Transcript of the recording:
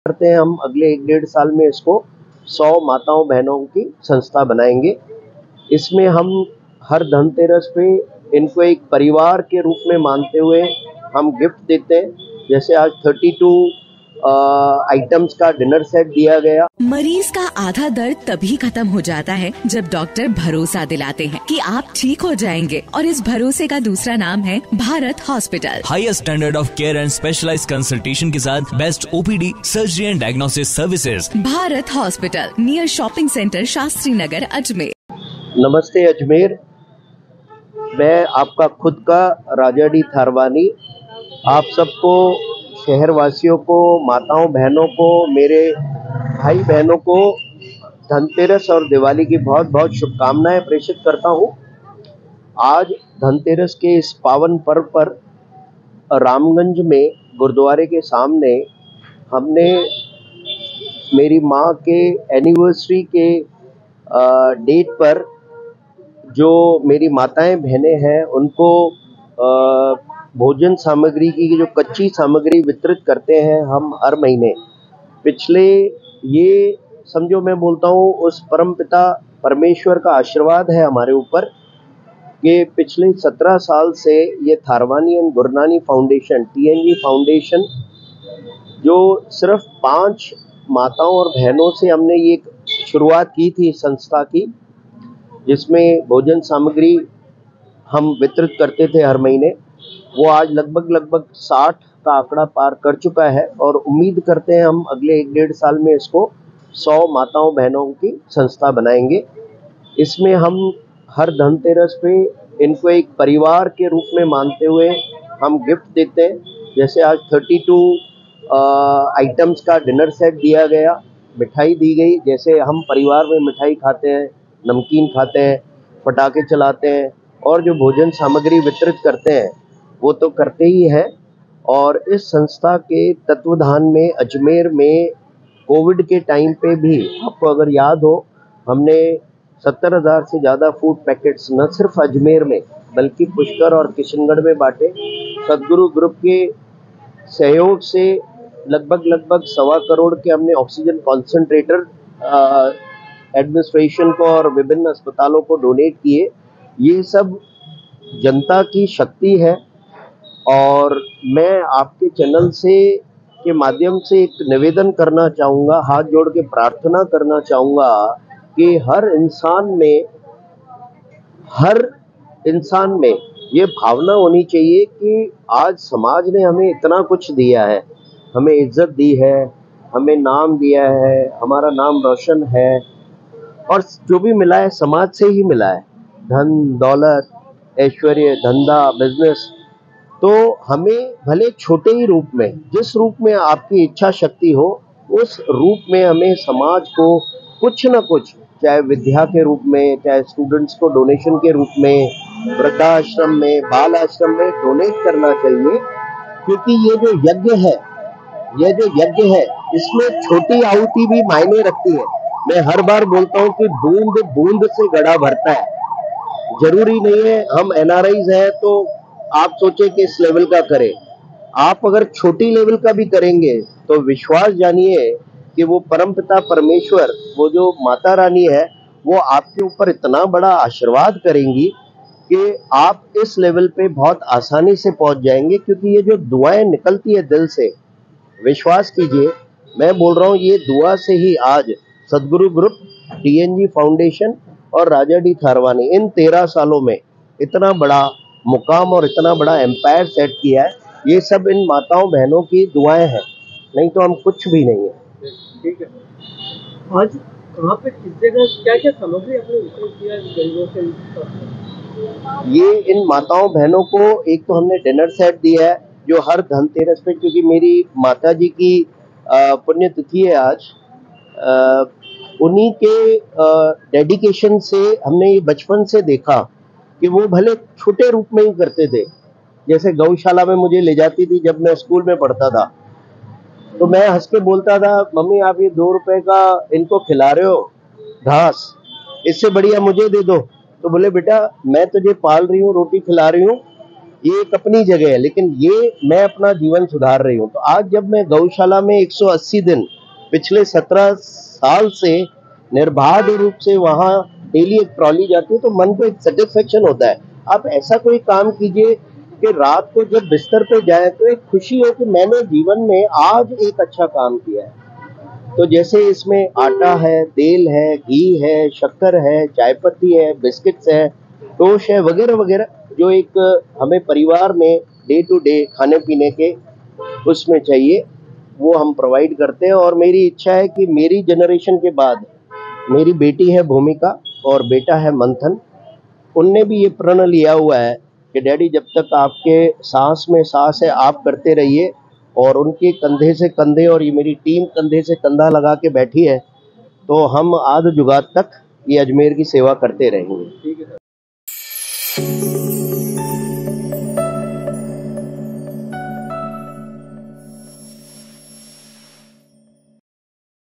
करते हैं हम अगले 1 डेढ़ साल में इसको 100 माताओं बहनों की संस्था बनाएंगे। इसमें हम हर धनतेरस पे इनको एक परिवार के रूप में मानते हुए हम गिफ्ट देते हैं। जैसे आज 32 आइटम्स का डिनर सेट दिया गया। मरीज का आधा दर्द तभी खत्म हो जाता है जब डॉक्टर भरोसा दिलाते हैं कि आप ठीक हो जाएंगे, और इस भरोसे का दूसरा नाम है Bharat hospital. Highest standard of care and specialised consultation के साथ best OPD, surgery and diagnosis services. Bharat hospital, near shopping centre, Shastri Nagar, Ajmer. नमस्ते अजमेर, मैं आपका खुद का राजा डी थारवानी आप सबको, शहरवासियों को, माताओं बहनों को, मेरे भाई बहनों को धनतेरस और दिवाली की बहुत बहुत शुभकामनाएं प्रेषित करता हूं। आज धनतेरस के इस पावन पर्व पर रामगंज में गुरुद्वारे के सामने हमने मेरी माँ के एनिवर्सरी के डेट पर जो मेरी माताएं बहनें हैं उनको भोजन सामग्री की जो कच्ची सामग्री वितरित करते हैं हम हर महीने। पिछले ये समझो मैं बोलता हूँ उस परमपिता परमेश्वर का आशीर्वाद है हमारे ऊपर कि पिछले 17 साल से ये Tharwani and Gurnani foundation, TNG foundation, जो सिर्फ 5 माताओं और बहनों से हमने ये शुरुआत की थी संस्था की, जिसमें भोजन सामग्री हम वितरित करते थे हर महीने, वो आज लगभग 60 का आंकड़ा पार कर चुका है। और उम्मीद करते हैं हम अगले 1 डेढ़ साल में इसको 100 माताओं बहनों की संस्था बनाएंगे। इसमें हम हर धनतेरस पे इनको एक परिवार के रूप में मानते हुए हम गिफ्ट देते हैं। जैसे आज 32 आइटम्स का डिनर सेट दिया गया, मिठाई दी गई। जैसे हम परिवार में मिठाई खाते हैं, नमकीन खाते हैं, पटाखे चलाते हैं, और जो भोजन सामग्री वितरित करते हैं वो तो करते ही हैं। और इस संस्था के तत्वाधान में अजमेर में कोविड के टाइम पे भी, आपको अगर याद हो, हमने 70,000 से ज़्यादा फूड पैकेट्स न सिर्फ अजमेर में बल्कि पुष्कर और किशनगढ़ में बांटे। सदगुरु ग्रुप के सहयोग से लगभग 1.25 करोड़ के हमने ऑक्सीजन कॉन्सेंट्रेटर एडमिनिस्ट्रेशन को और विभिन्न अस्पतालों को डोनेट किए। ये सब जनता की शक्ति है। और मैं आपके चैनल से के माध्यम से एक निवेदन करना चाहूँगा, हाथ जोड़ के प्रार्थना करना चाहूँगा कि हर इंसान में ये भावना होनी चाहिए कि आज समाज ने हमें इतना कुछ दिया है, हमें इज्जत दी है, हमें नाम दिया है, हमारा नाम रोशन है, और जो भी मिला है समाज से ही मिला है, धन दौलत, ऐश्वर्य, धंधा, बिजनेस। तो हमें भले छोटे ही रूप में, जिस रूप में आपकी इच्छा शक्ति हो, उस रूप में हमें समाज को कुछ न कुछ, चाहे विद्या के रूप में, चाहे स्टूडेंट्स को डोनेशन के रूप में, वृद्धाश्रम में, बाल आश्रम में डोनेट करना चाहिए। क्योंकि ये जो यज्ञ है इसमें छोटी आहुति भी मायने रखती है। मैं हर बार बोलता हूँ कि बूंद बूंद से घड़ा भरता है। जरूरी नहीं है हम NRIs हैं तो आप सोचे कि इस लेवल का करें। आप अगर छोटी लेवल का भी करेंगे तो विश्वास जानिए कि वो परमपिता परमेश्वर, वो जो माता रानी है, वो आपके ऊपर इतना बड़ा आशीर्वाद करेंगी कि आप इस लेवल पे बहुत आसानी से पहुंच जाएंगे। क्योंकि ये जो दुआएं निकलती है दिल से, विश्वास कीजिए, मैं बोल रहा हूँ, ये दुआ से ही आज सदगुरु ग्रुप, TNG फाउंडेशन और राजा डी थारवानी इन 13 सालों में इतना बड़ा मुकाम और इतना बड़ा एम्पायर सेट किया है। ये सब इन माताओं बहनों की दुआएं हैं, नहीं तो हम कुछ भी नहीं है। ठीक है। आज कहाँ पे, किस जगह, क्या क्या सामग्री आपने वितरित किया गरीबों के? ये इन माताओं बहनों को एक तो हमने डिनर सेट दिया है जो हर धनतेरस पे, क्योंकि मेरी माता जी की पुण्यतिथि है आज, उन्हीं के डेडिकेशन से हमने ये बचपन से देखा कि वो भले छोटे रूप में ही करते थे। जैसे गौशाला में मुझे ले जाती थी जब मैं स्कूल में पढ़ता था, तो मैं हंस के बोलता था, मम्मी आप ये 2 रुपए का इनको खिला रहे हो घास, इससे बढ़िया मुझे दे दो। तो बोले बेटा मैं तुझे पाल रही हूँ, रोटी खिला रही हूँ, ये एक अपनी जगह है, लेकिन ये मैं अपना जीवन सुधार रही हूँ। तो आज जब मैं गौशाला में 180 दिन पिछले 17 साल से निर्बाध रूप से वहाँ डेली एक ट्रॉली जाती है, तो मन को एक सेटिस्फेक्शन होता है। आप ऐसा कोई काम कीजिए कि रात को जब बिस्तर पे जाए तो एक खुशी हो कि मैंने जीवन में आज एक अच्छा काम किया है। तो जैसे इसमें आटा है, तेल है, घी है, शक्कर है, चाय पत्ती है, बिस्किट्स है, टोस्ट है, वगैरह वगैरह, जो एक हमें परिवार में डे टू डे खाने पीने के उसमें चाहिए, वो हम प्रोवाइड करते हैं। और मेरी इच्छा है कि मेरी जनरेशन के बाद मेरी बेटी है भूमिका और बेटा है मंथन, उनने भी ये प्रण लिया हुआ है कि डैडी जब तक आपके सांस में सांस है आप करते रहिए। और उनके कंधे से कंधे और ये मेरी टीम कंधे से कंधा लगा के बैठी है, तो हम आद जुगाद तक ये अजमेर की सेवा करते रहेंगे। ठीक है सर।